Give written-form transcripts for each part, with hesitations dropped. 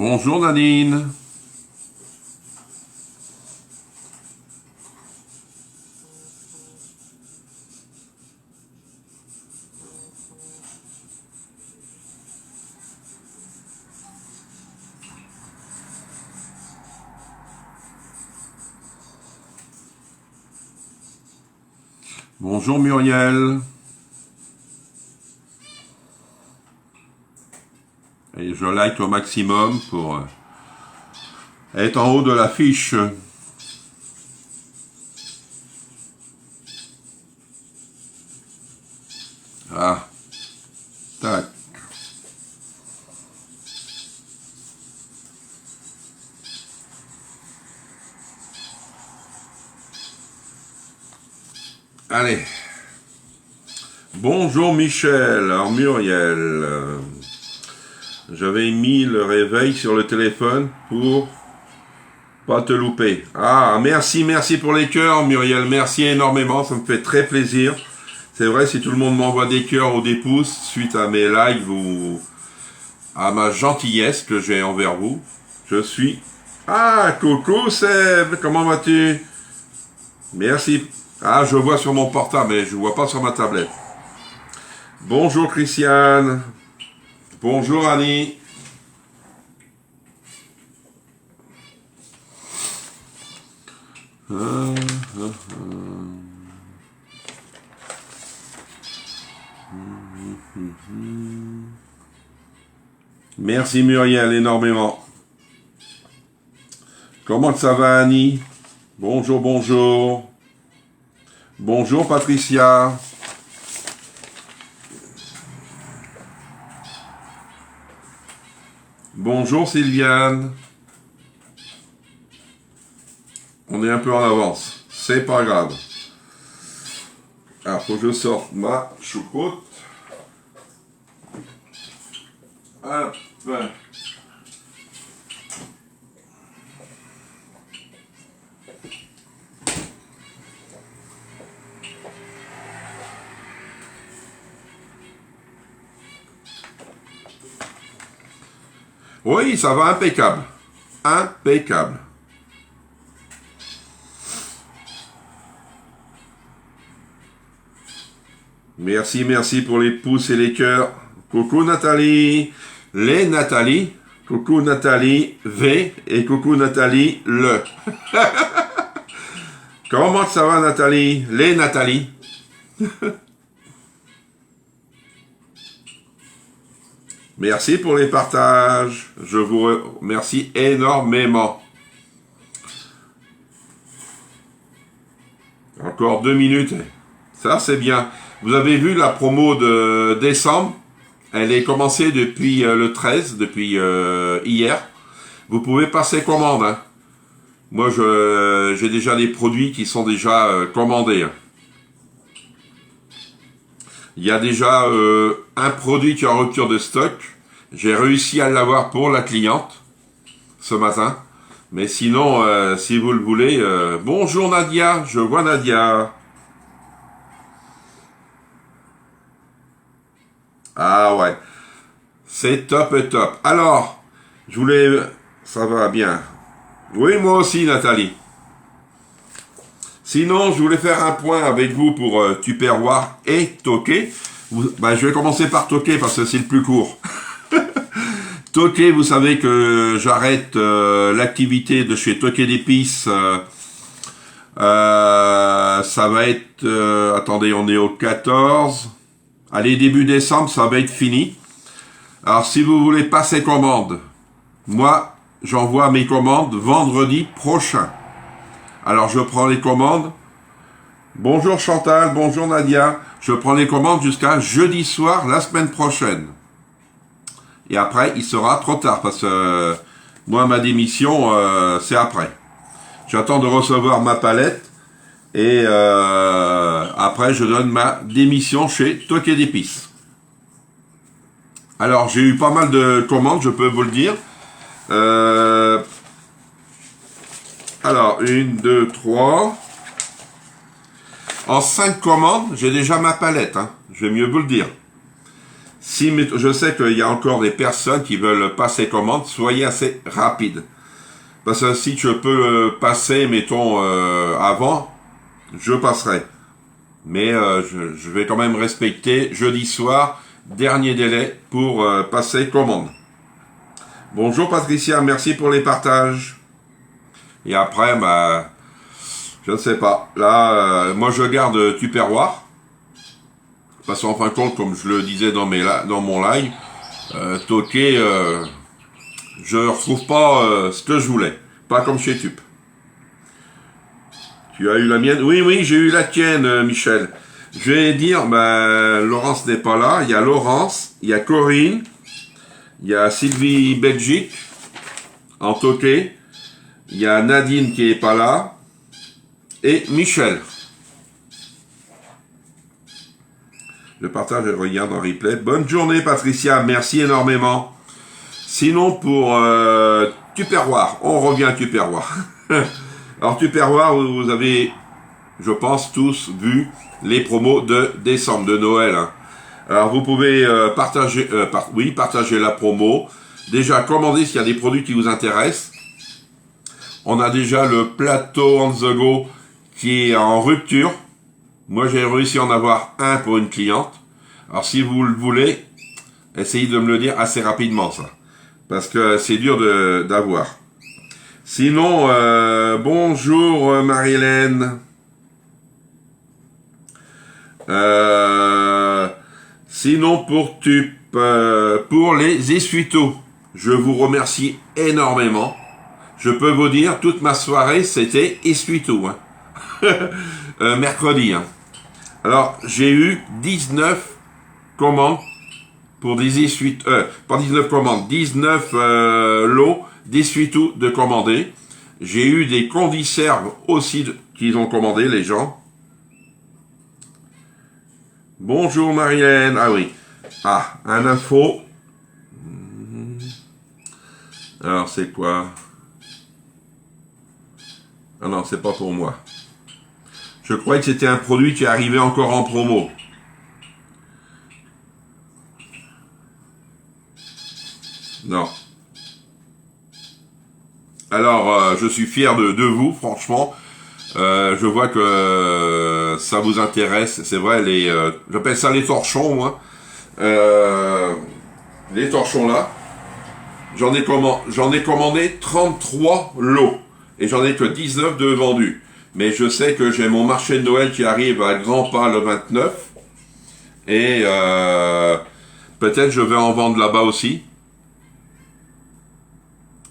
Bonjour Nadine. Bonjour Muriel. Et je like au maximum pour être en haut de la fiche. Ah, tac. Allez. Bonjour Michel. Alors Muriel, j'avais mis le réveil sur le téléphone pour pas te louper. Ah, merci pour les cœurs Muriel. Merci énormément, ça me fait très plaisir. C'est vrai, si tout le monde m'envoie des cœurs ou des pouces suite à mes lives ou à ma gentillesse que j'ai envers vous, je suis... Ah, coucou Seb, comment vas-tu? Merci. Ah, je vois sur mon portable, mais je ne vois pas sur ma tablette. Bonjour Christiane. Bonjour Annie. Merci Muriel, énormément. Comment ça va Annie? Bonjour, bonjour. Bonjour Patricia. Bonjour Sylviane. On est un peu en avance. C'est pas grave. Alors, faut que je sorte ma choucroute. Hop. Oui, ça va impeccable. Impeccable. Merci pour les pouces et les cœurs. Coucou Nathalie. Les Nathalie. Coucou Nathalie V. Et coucou Nathalie Le. Comment ça va Nathalie? Les Nathalie. Merci pour les partages. Je vous remercie énormément. Encore 2 minutes. Ça, c'est bien. Vous avez vu la promo de décembre? Elle est commencée depuis le 13, depuis hier. Vous pouvez passer commande. Hein. Moi, j'ai déjà des produits qui sont déjà commandés. Hein. Il y a déjà un produit qui est en rupture de stock. J'ai réussi à l'avoir pour la cliente ce matin. Mais sinon, si vous le voulez... bonjour Nadia, je vois Nadia. Ah ouais, c'est top et top. Alors, je voulais... Ça va bien. Oui, moi aussi Nathalie. Sinon, je voulais faire un point avec vous pour Tupperware et Toqué. Ben, je vais commencer par Toqué parce que c'est le plus court. Toqué, vous savez que j'arrête l'activité de chez Toqué d'épices. Ça va être... attendez, on est au 14. Allez, début décembre, ça va être fini. Alors, si vous voulez passer commande, moi, j'envoie mes commandes vendredi prochain. Alors, je prends les commandes. Bonjour Chantal, bonjour Nadia. Je prends les commandes jusqu'à jeudi soir, la semaine prochaine. Et après, il sera trop tard parce que moi, ma démission, c'est après. J'attends de recevoir ma palette et après, je donne ma démission chez Toqué d'épices. Alors, j'ai eu pas mal de commandes, je peux vous le dire. Alors, 1, 2, 3. En 5 commandes, j'ai déjà ma palette. Hein. Je vais mieux vous le dire. Si je sais qu'il y a encore des personnes qui veulent passer commande, soyez assez rapide. Parce que si je peux passer, mettons, avant, je passerai. Mais je vais quand même respecter jeudi soir, dernier délai pour passer commande. Bonjour Patricia, merci pour les partages. Et après, bah, je ne sais pas. Là, moi je garde Tupperware. Parce qu'en fin de compte, comme je le disais dans mon live, Toqué, je ne retrouve pas ce que je voulais. Pas comme chez Tup. Tu as eu la mienne? Oui, oui, j'ai eu la tienne, Michel. Je vais dire, ben, Laurence n'est pas là. Il y a Laurence, il y a Corinne, il y a Sylvie Belgique, en Toqué. Il y a Nadine qui est pas là. Et Michel. Le partage et regarde en replay. Bonne journée, Patricia. Merci énormément. Sinon, pour Tupperware, on revient à Tupperware. Alors, Tupperware, vous avez, je pense, tous vu les promos de décembre, de Noël. Hein. Alors, vous pouvez partager la promo. Déjà, commandez s'il y a des produits qui vous intéressent. On a déjà le plateau on the go qui est en rupture. Moi, j'ai réussi à en avoir un pour une cliente. Alors, si vous le voulez, essayez de me le dire assez rapidement, ça. Parce que c'est dur d'avoir. Sinon, bonjour Marie-Hélène. Sinon, pour les essuie-tout, je vous remercie énormément. Je peux vous dire, toute ma soirée, c'était essuie-tout. Hein. Mercredi, hein. Alors, j'ai eu 19 commandes pour des essuie-tout, pas 19 commandes, 19 lots d'essuie-tout de commandés. J'ai eu des conserves aussi qu'ils ont commandé, les gens. Bonjour Marianne. Ah oui. Ah, un info. Alors, c'est quoi? Ah non, c'est pas pour moi. Je croyais que c'était un produit qui arrivait encore en promo. Non. Alors, je suis fier de vous, franchement. Je vois que ça vous intéresse. C'est vrai, j'appelle ça les torchons, moi. Les torchons là. J'en ai commandé 33 lots. Et j'en ai que 19 de vendus. Mais je sais que j'ai mon marché de Noël qui arrive à grands pas le 29. Et peut-être je vais en vendre là-bas aussi.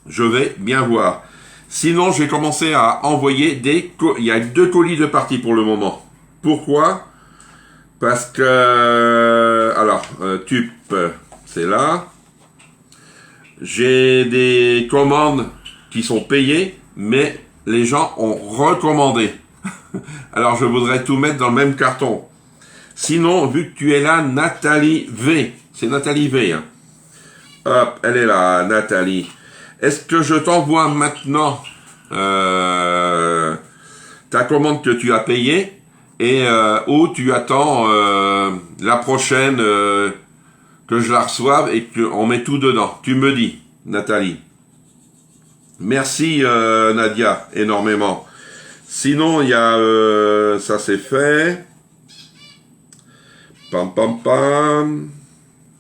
Je vais bien voir. Sinon, j'ai commencé à envoyer il y a 2 colis de partie pour le moment. Pourquoi? Parce que... Alors, Tup, c'est là. J'ai des commandes qui sont payées, mais les gens ont recommandé. Alors, je voudrais tout mettre dans le même carton. Sinon, vu que tu es là, Nathalie V. C'est Nathalie V. Hein. Hop, elle est là, Nathalie. Est-ce que je t'envoie maintenant ta commande que tu as payée et ou tu attends la prochaine que je la reçoive et qu'on met tout dedans? Tu me dis, Nathalie. Merci Nadia, énormément. Sinon, il y a... ça c'est fait. Pam pam pam.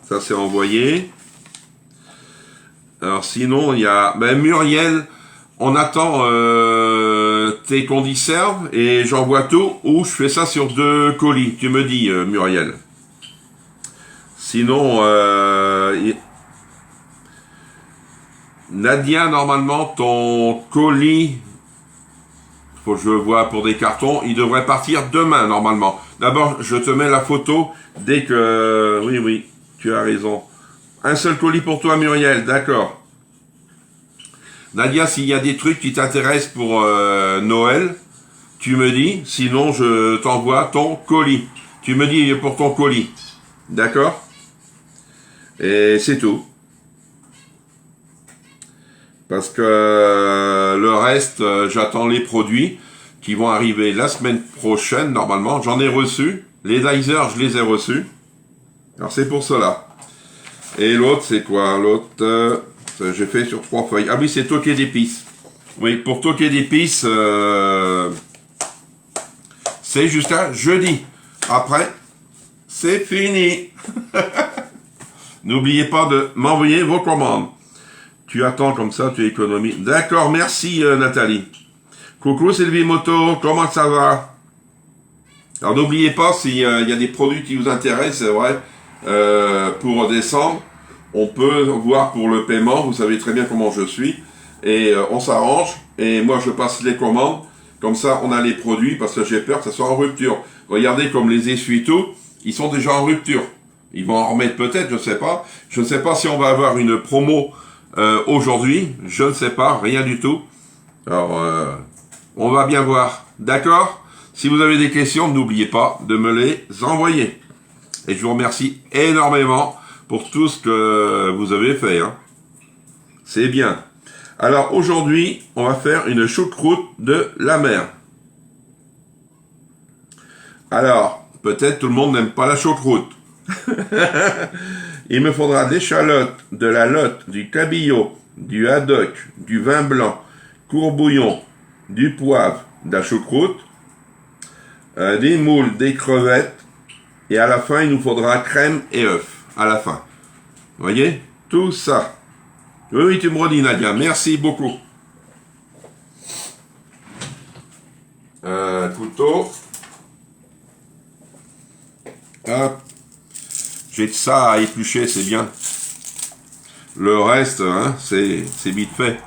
Ça c'est envoyé. Alors sinon, il y a... Ben, Muriel, on attend tes conserves et j'envoie tout ou je fais ça sur 2 colis. Tu me dis, Muriel. Sinon, Nadia, normalement, ton colis, faut que je vois pour des cartons, il devrait partir demain, normalement. D'abord, je te mets la photo dès que... Oui, oui, tu as raison. Un seul colis pour toi, Muriel, d'accord. Nadia, s'il y a des trucs qui t'intéressent pour Noël, tu me dis, sinon je t'envoie ton colis. Tu me dis pour ton colis, d'accord? Et c'est tout. Parce que le reste, j'attends les produits qui vont arriver la semaine prochaine, normalement. J'en ai reçu. Les Dyser, je les ai reçus. Alors c'est pour cela. Et l'autre, c'est quoi? L'autre, j'ai fait sur 3 feuilles. Ah oui, c'est toqué d'épices. Oui, pour toqué d'épices, c'est jusqu'à jeudi. Après, c'est fini. N'oubliez pas de m'envoyer vos commandes. Tu attends comme ça, tu économises. D'accord, merci Nathalie. Coucou Sylvie Moto, comment ça va? Alors n'oubliez pas, s'il y a des produits qui vous intéressent, c'est vrai, pour décembre, on peut voir pour le paiement, vous savez très bien comment je suis, et on s'arrange, et moi je passe les commandes, comme ça on a les produits, parce que j'ai peur que ça soit en rupture. Regardez comme les essuie-tout, ils sont déjà en rupture. Ils vont en remettre peut-être, je ne sais pas. Je ne sais pas si on va avoir une promo aujourd'hui, je ne sais pas, rien du tout. Alors, on va bien voir, d'accord? Si vous avez des questions, n'oubliez pas de me les envoyer. Et je vous remercie énormément pour tout ce que vous avez fait. Hein. C'est bien. Alors aujourd'hui, on va faire une choucroute de la mer. Alors, peut-être tout le monde n'aime pas la choucroute. Il me faudra des échalotes, de la lotte, du cabillaud, du haddock, du vin blanc, courbouillon, du poivre, de la choucroute, des moules, des crevettes, et à la fin, il nous faudra crème et œufs, à la fin. Vous voyez? Tout ça. Oui, oui, tu me redis, Nadia. Merci beaucoup. Couteau. Hop. J'ai de ça à éplucher, c'est bien. Le reste, hein, c'est vite fait.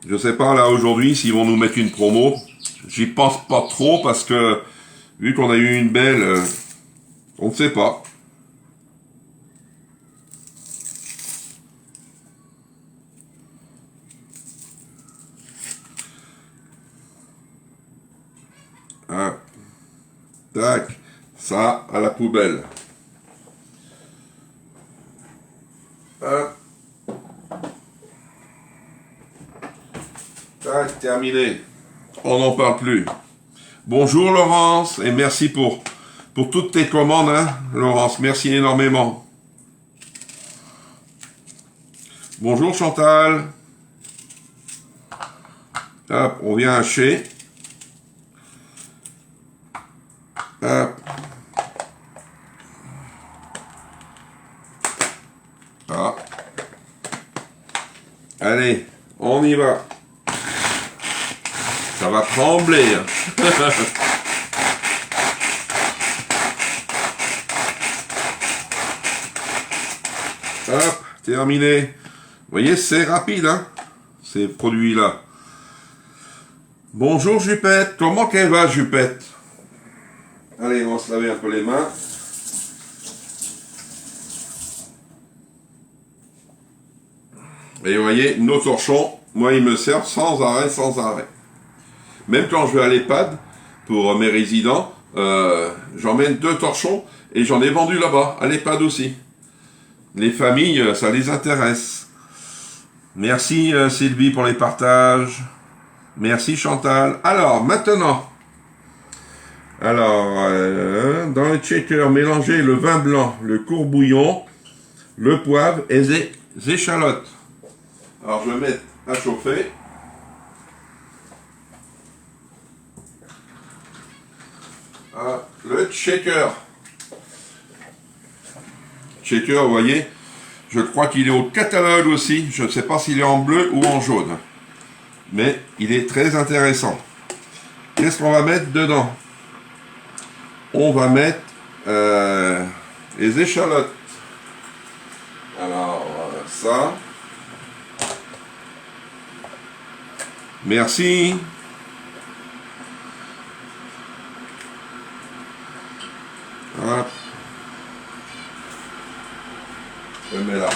Je sais pas, là, aujourd'hui, s'ils vont nous mettre une promo. J'y pense pas trop parce que, vu qu'on a eu une belle, on ne sait pas. Ah. Tac. Ça, à la poubelle. Hop. Tac, terminé. On n'en parle plus. Bonjour Laurence, et merci pour toutes tes commandes, hein, Laurence. Merci énormément. Bonjour Chantal. Hop, on vient hacher. Hop. Ah. Allez, on y va. Ça va trembler. Hop, terminé. Vous voyez, c'est rapide, hein, ces produits-là. Bonjour Jupette, comment qu'elle va Jupette? Allez, on va se laver un peu les mains. Et vous voyez, nos torchons, moi, ils me servent sans arrêt, sans arrêt. Même quand je vais à l'EHPAD, pour mes résidents, j'emmène 2 torchons et j'en ai vendu là-bas, à l'EHPAD aussi. Les familles, ça les intéresse. Merci Sylvie pour les partages. Merci Chantal. Alors, maintenant, dans le shaker, mélangez le vin blanc, le courbouillon, le poivre et les échalotes. Alors, je vais mettre à chauffer. Ah, le shaker. Shaker, vous voyez, je crois qu'il est au catalogue aussi. Je ne sais pas s'il est en bleu ou en jaune. Mais il est très intéressant. Qu'est-ce qu'on va mettre dedans? On va mettre les échalotes. Alors, ça. Merci. Hop. Je mets là.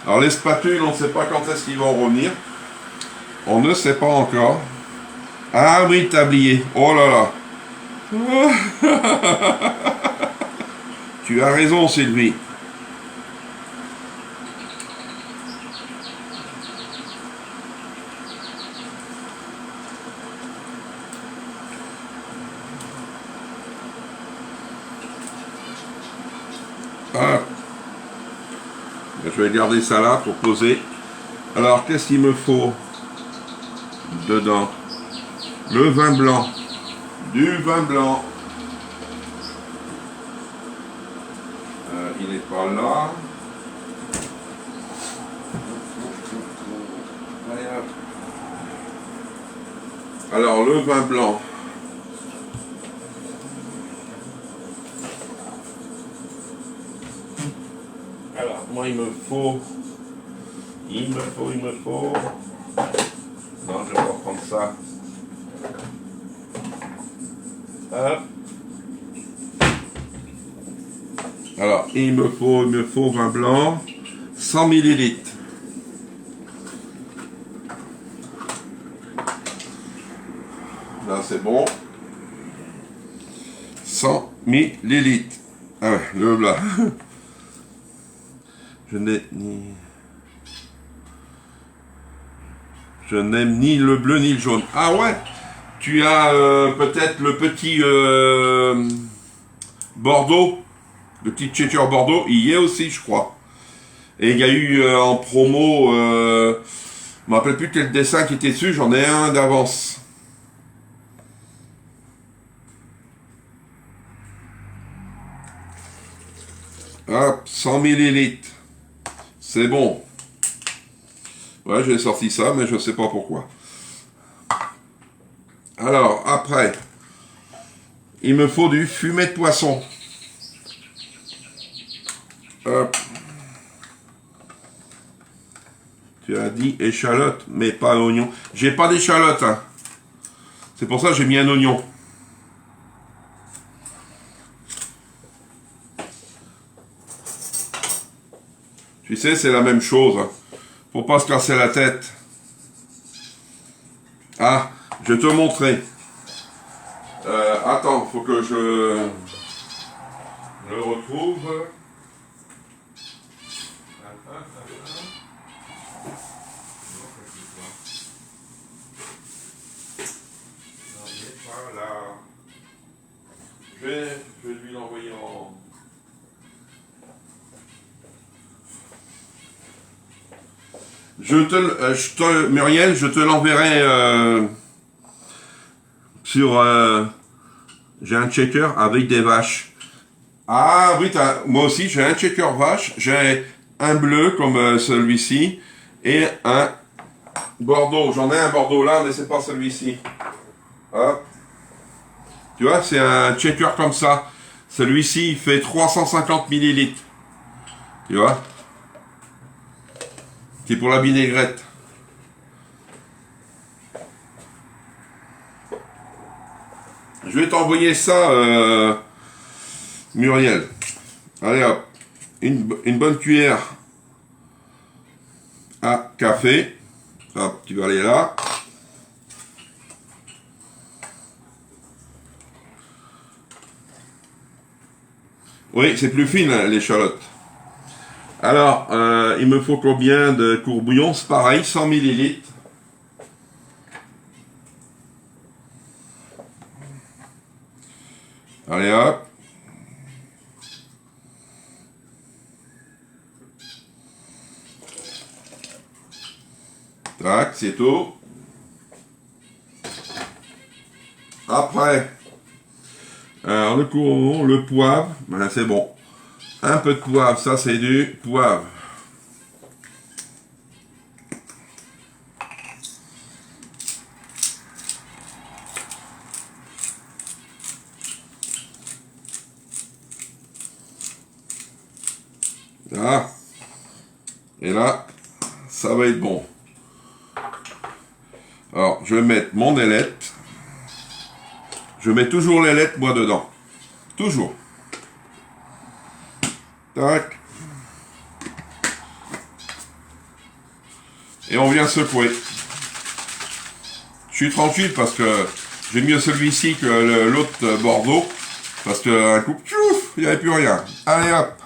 Alors les spatules, on ne sait pas quand est-ce qu'ils vont revenir. On ne sait pas encore. Ah oui, le tablier. Oh là là. Tu as raison, Sylvie. Ah. Je vais garder ça là pour poser. Alors, qu'est-ce qu'il me faut dedans? Le vin blanc. Du vin blanc. Il n'est pas là. Alors, le vin blanc. Alors, moi, il me faut... Non, je vais reprendre ça. Hop. Alors, il me faut vin blanc, 100 millilitres. Là, c'est bon. 100 millilitres. Ah ouais, le blanc. Je n'aime ni le bleu ni le jaune. Ah ouais, tu as peut-être le petit Bordeaux, le petit Checker Bordeaux, il y est aussi, je crois. Et il y a eu en promo, je me rappelle plus quel dessin qui était dessus, j'en ai un d'avance. Hop, 100 millilitres. C'est bon. Ouais, j'ai sorti ça, mais je ne sais pas pourquoi. Alors, après, il me faut du fumet de poisson. Hop. Tu as dit échalote, mais pas oignon. J'ai pas d'échalote, hein. C'est pour ça que j'ai mis un oignon. Tu sais, c'est la même chose. Hein. Faut pas se casser la tête. Ah, je vais te montrer. Attends, faut que je le retrouve. Voilà. Je vais lui l'envoyer en... Muriel, je te l'enverrai sur... j'ai un checker avec des vaches. Ah oui, moi aussi j'ai un checker vache. J'ai un bleu comme celui-ci et un Bordeaux. J'en ai un Bordeaux là, mais c'est pas celui-ci. Hop. Tu vois, c'est un checker comme ça. Celui-ci, il fait 350 millilitres. Tu vois? C'est pour la vinaigrette. Je vais t'envoyer ça, Muriel. Allez hop. Une bonne cuillère à café. Hop, tu vas aller là. Oui, c'est plus fine l'échalote. Alors, il me faut combien de courbouillon? C'est pareil, 100 millilitres. Allez hop. Tac, c'est tout. Après, le courbouillon, le poivre, ben c'est bon. Un peu de poivre, ça c'est du poivre. Là. Et là, ça va être bon. Alors, je vais mettre mon ailette. Je mets toujours l'ailette, moi, dedans. Toujours. Tac. Et on vient secouer. Je suis tranquille parce que j'ai mieux celui-ci que l'autre Bordeaux. Parce qu'un coup, tchouf, il n'y avait plus rien. Allez hop.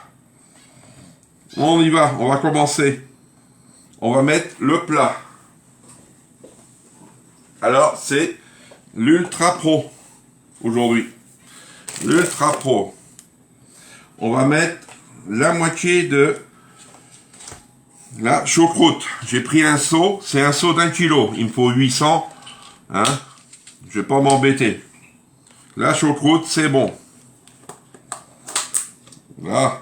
On y va, on va commencer. On va mettre le plat. Alors, c'est l'Ultra Pro aujourd'hui. L'Ultra Pro. On va mettre la moitié de la choucroute. J'ai pris un seau, c'est un seau d'1 kilo. Il me faut 800. Hein? Je vais pas m'embêter. La choucroute, c'est bon. Là.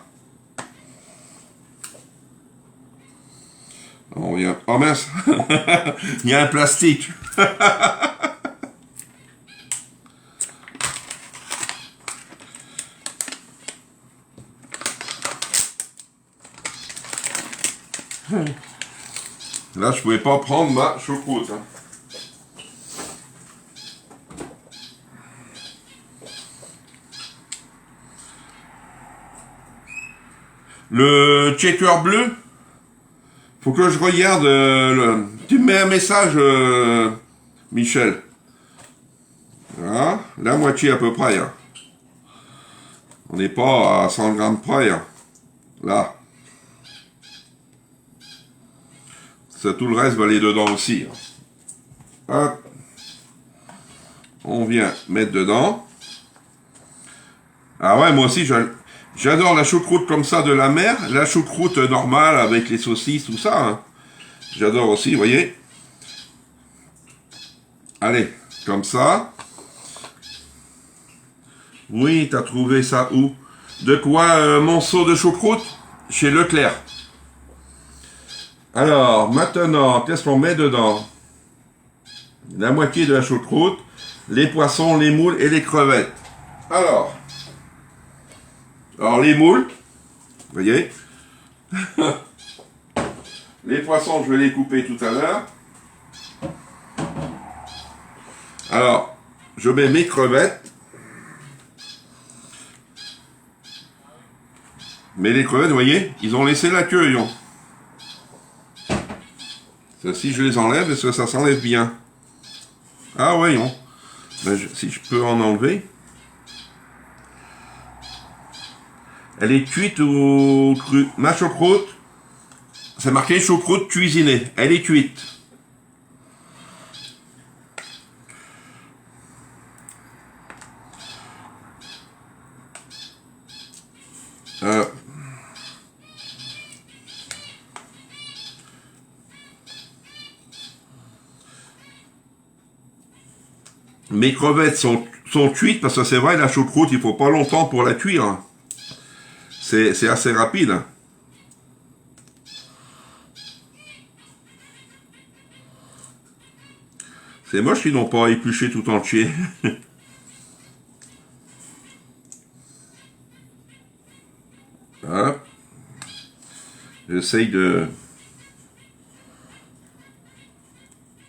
On vient. Oh mince. Il y a un plastique. Là, je pouvais pas prendre ma choucroute. Hein. Le checker bleu, faut que je regarde. Tu me mets un message, Michel. Voilà, la moitié à peu près. Hein. On n'est pas à 100 grammes près. Hein. Là. Ça, tout le reste va aller dedans aussi. Hein. Hop. On vient mettre dedans. Ah ouais, moi aussi, j'adore la choucroute comme ça de la mer. La choucroute normale avec les saucisses, tout ça. Hein. J'adore aussi, vous voyez. Allez, comme ça. Oui, t'as trouvé ça où? De quoi, mon seau de choucroute? Chez Leclerc. Alors, maintenant, qu'est-ce qu'on met dedans? La moitié de la choucroute, les poissons, les moules et les crevettes. Alors les moules, vous voyez. Les poissons, je vais les couper tout à l'heure. Alors, je mets mes crevettes. Mais les crevettes, vous voyez, ils ont laissé la queue, ils ont. Ça, si je les enlève, est-ce que ça s'enlève bien? Ah ouais, non. Ben, si je peux en enlever. Elle est cuite ou crue? Ma choucroute, c'est marqué choucroute cuisinée. Elle est cuite. Mes crevettes sont cuites parce que c'est vrai, la choucroute, il faut pas longtemps pour la cuire. Hein. C'est assez rapide. Hein. C'est moche qu'ils n'ont pas épluché tout entier. Hop. J'essaye de...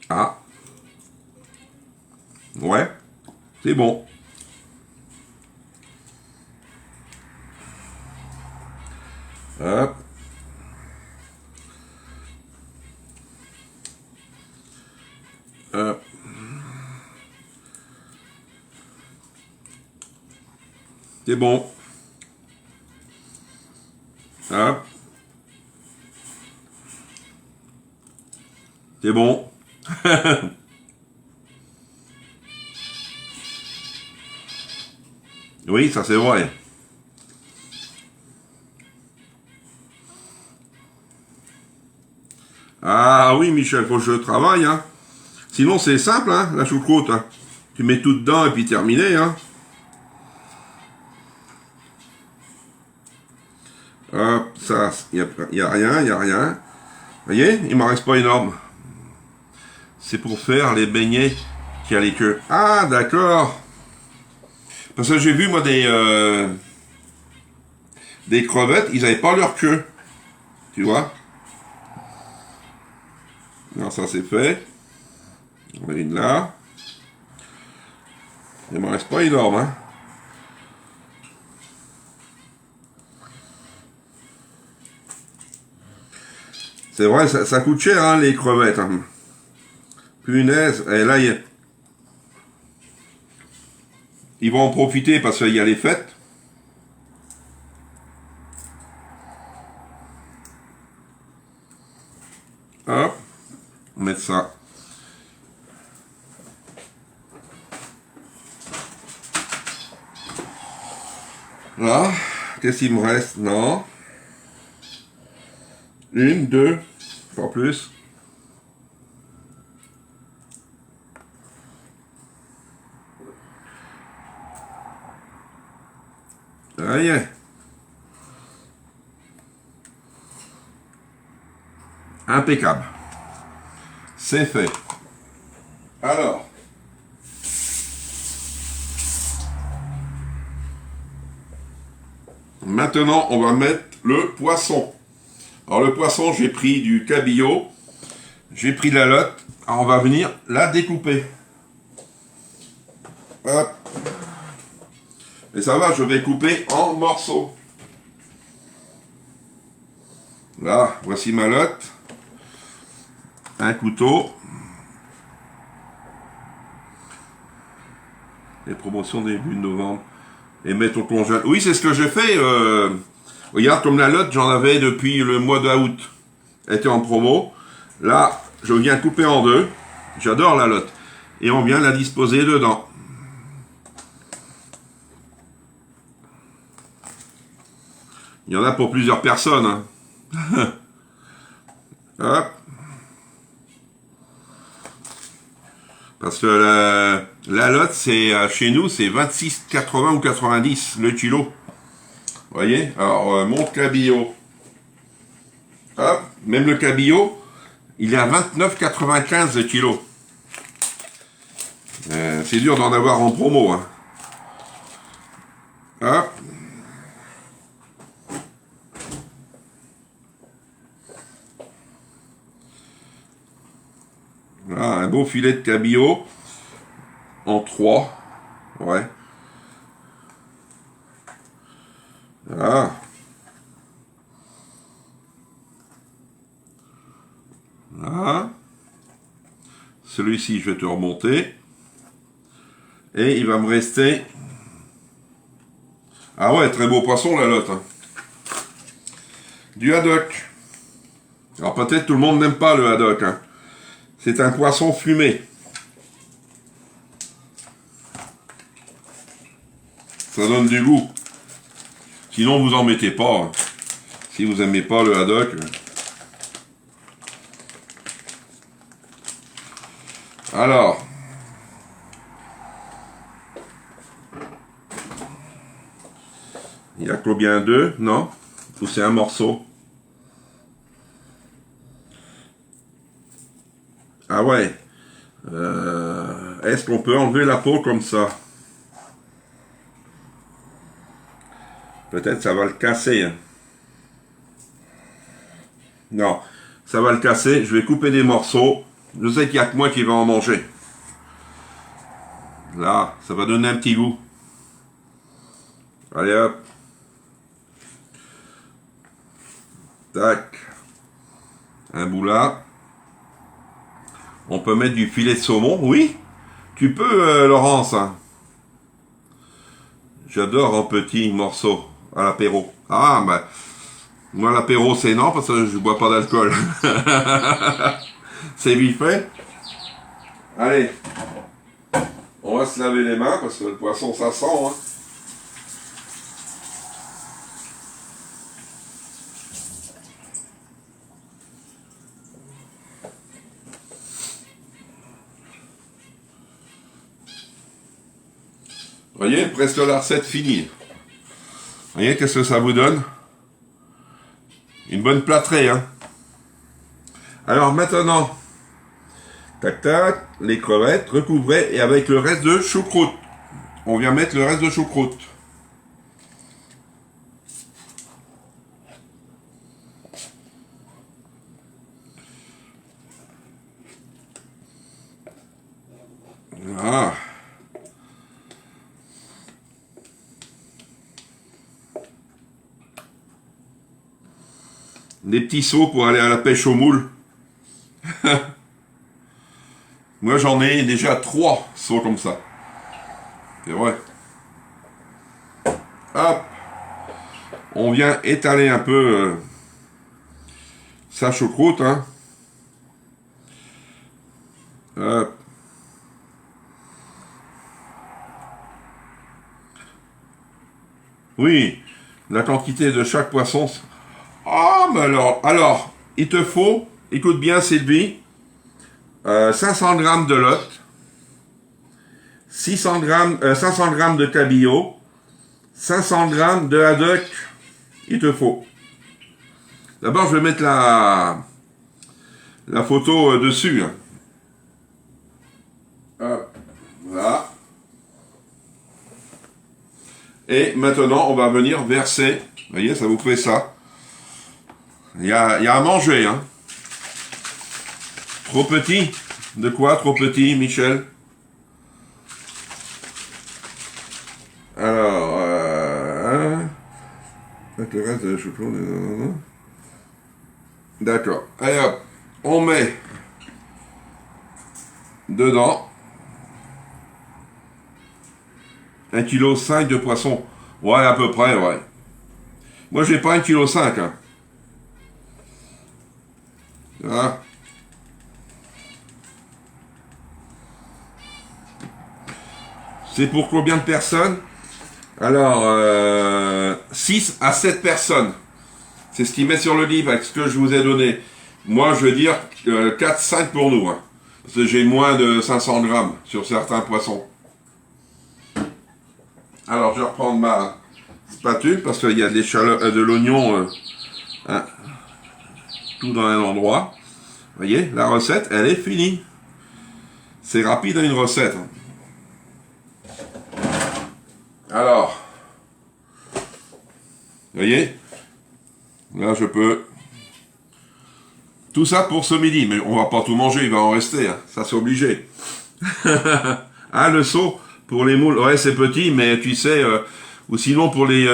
Ah. Ouais. C'est bon. Hop. Hop. C'est bon. Hop. C'est bon. Oui, ça c'est vrai. Ah oui, Michel, faut que je travaille, hein. Sinon, c'est simple, hein, la choucroute. Hein. Tu mets tout dedans et puis terminé, hein. Hop, ça, il n'y a rien, il n'y a rien. Vous voyez, il m'en reste pas énorme. C'est pour faire les beignets qui a les queues. Ah, d'accord. Parce que j'ai vu, moi, des crevettes, ils n'avaient pas leur queue. Tu vois? Non, ça c'est fait. On a une là. Il m'en reste pas énorme, hein. C'est vrai, ça coûte cher, hein, les crevettes. Hein. Punaise. Et là, ils vont en profiter parce qu'il y a les fêtes. Hop. On va mettre ça. Là. Qu'est-ce qu'il me reste? Non. Une, deux, pas plus. Rien. Impeccable. C'est fait. Alors. Maintenant, on va mettre le poisson. Alors le poisson, j'ai pris du cabillaud. J'ai pris la lotte. Alors on va venir la découper. Hop. Et ça va, je vais couper en morceaux. Là, voici ma lotte. Un couteau. Les promotions début de novembre. Et mettre au congèle. Oui, c'est ce que j'ai fait. Regarde, comme la lotte, j'en avais depuis le mois d'août. Elle était en promo. Là, je viens couper en deux. J'adore la lotte. Et on vient la disposer dedans. Il y en a pour plusieurs personnes. Hein. Hop. Parce que la lotte, c'est chez nous, c'est 26,80 ou 90 le kilo. Vous voyez? Alors, mon cabillaud. Hop. Même le cabillaud, il est à 29,95 le kilo. C'est dur d'en avoir en promo. Hein. Hop. Voilà, un beau filet de cabillaud en 3. Ouais. Voilà. Voilà. Celui-ci, je vais te remonter. Et il va me rester... Ah ouais, très beau poisson la lotte. Hein. Du haddock. Alors peut-être tout le monde n'aime pas le haddock. Hein. C'est un poisson fumé. Ça donne du goût. Sinon, vous en mettez pas. Hein. Si vous aimez pas le haddock. Alors. Il y a combien deux? Non? Ou c'est un morceau? Ah ouais. Est-ce qu'on peut enlever la peau comme ça? Peut-être ça va le casser. Hein. Non, ça va le casser. Je vais couper des morceaux. Je sais qu'il n'y a que moi qui va en manger. Là, ça va donner un petit goût. Allez hop. Tac. Un bout là. On peut mettre du filet de saumon. Oui, tu peux, Laurence. Hein. J'adore en petits morceaux à l'apéro. Ah, bah, moi l'apéro c'est non parce que je bois pas d'alcool. C'est vite fait. Allez, on va se laver les mains parce que le poisson ça sent. Hein. Vous voyez, presque la recette finie. Vous voyez, qu'est-ce que ça vous donne? Une bonne plâtrée, hein. Alors maintenant, tac tac, les crevettes recouvrées et avec le reste de choucroute. On vient mettre le reste de choucroute. Voilà. Des petits seaux pour aller à la pêche aux moules. Moi j'en ai déjà 3 seaux comme ça. C'est vrai. Hop. On vient étaler un peu sa choucroute. Hein. Hop. Oui, la quantité de chaque poisson. Ah, mais alors, il te faut, écoute bien Sylvie, 500 grammes de lot, 500 grammes de cabillaud, 500 grammes de haddock, il te faut. D'abord, je vais mettre la photo dessus. Voilà. Et maintenant, on va venir verser. Vous voyez, ça vous fait ça. Il y a à manger, hein. Trop petit? De quoi trop petit, Michel? Alors, avec le reste de la choucroute. D'accord. Allez hop, on met dedans 1,5 kg de poisson. Ouais, à peu près, ouais. Moi, j'ai pas 1,5 kg. Hein. Voilà. C'est pour combien de personnes? Alors, 6 à 7 personnes. C'est ce qu'il met sur le livre avec ce que je vous ai donné. Moi, je veux dire 4-5 pour nous. Hein, parce que j'ai moins de 500 grammes sur certains poissons. Alors, je vais reprendre ma spatule parce qu'il y a de l'oignon hein, tout dans un endroit. Vous voyez, la recette, elle est finie. C'est rapide une recette. Hein. Alors, vous voyez, là je peux. Tout ça pour ce midi, mais on va pas tout manger, il va en rester, hein. Ça c'est obligé. Ah, le seau pour les moules, ouais c'est petit, mais tu sais, ou sinon pour les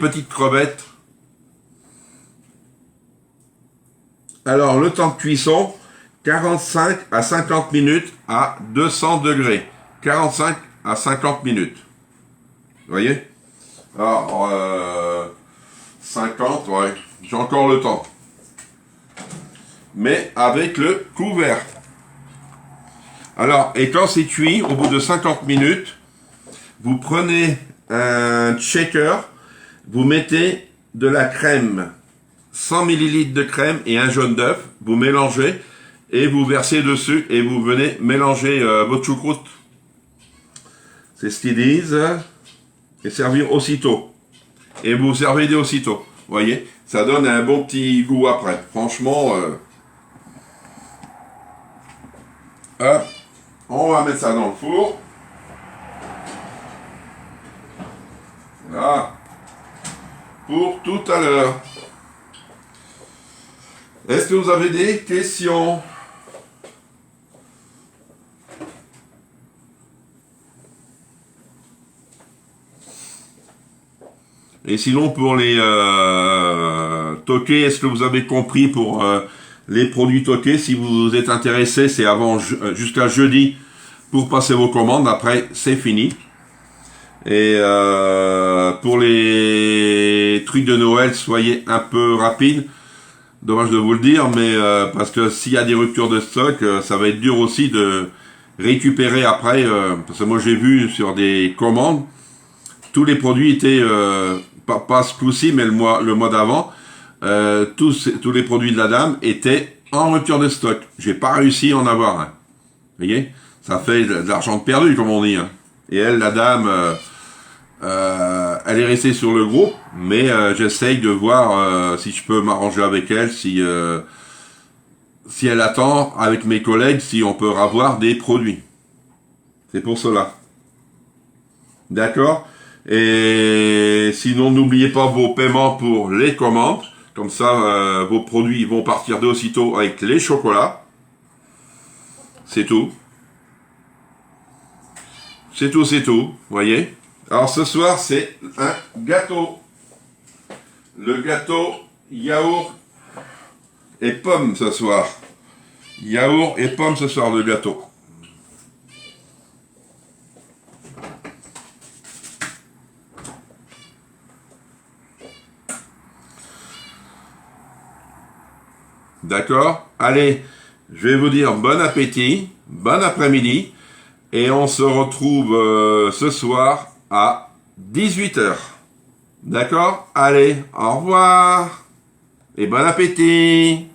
petites crevettes. Alors le temps de cuisson, 45 à 50 minutes à 200 degrés. 45 à 50 minutes. Vous voyez? Alors, 50, ouais, j'ai encore le temps. Mais avec le couvert. Alors, et quand c'est cuit, au bout de 50 minutes, vous prenez un shaker, vous mettez de la crème, 100 ml de crème et un jaune d'œuf, vous mélangez et vous versez dessus et vous venez mélanger votre choucroute. C'est ce qu'ils disent. Et servir aussitôt. Et vous servez aussitôt. Vous voyez, ça donne un bon petit goût après. Franchement, hop, on va mettre ça dans le four. Voilà. Pour tout à l'heure. Est-ce que vous avez des questions? Et sinon, pour les toqués, est-ce que vous avez compris pour les produits toqués? Si vous êtes intéressé, c'est avant jusqu'à jeudi pour passer vos commandes. Après, c'est fini. Et pour les trucs de Noël, soyez un peu rapide. Dommage de vous le dire, mais parce que s'il y a des ruptures de stock, ça va être dur aussi de récupérer après. Parce que moi, j'ai vu sur des commandes, tous les produits étaient pas ce coup-ci, mais le mois d'avant, tous les produits de la dame étaient en rupture de stock. J'ai pas réussi à en avoir un. Vous voyez, ça fait de l'argent perdu, comme on dit. Hein. Et elle, la dame, elle est restée sur le groupe, mais j'essaye de voir si je peux m'arranger avec elle, si elle attend avec mes collègues, si on peut avoir des produits. C'est pour cela. D'accord? Et sinon, n'oubliez pas vos paiements pour les commandes. Comme ça, vos produits vont partir de aussitôt avec les chocolats. C'est tout. C'est tout, c'est tout. Vous voyez? Alors ce soir, c'est un gâteau. Le gâteau yaourt et pommes ce soir. Yaourt et pommes ce soir, le gâteau. D'accord? Allez, je vais vous dire bon appétit, bon après-midi, et on se retrouve ce soir à 18 h. D'accord? Allez, au revoir! et bon appétit!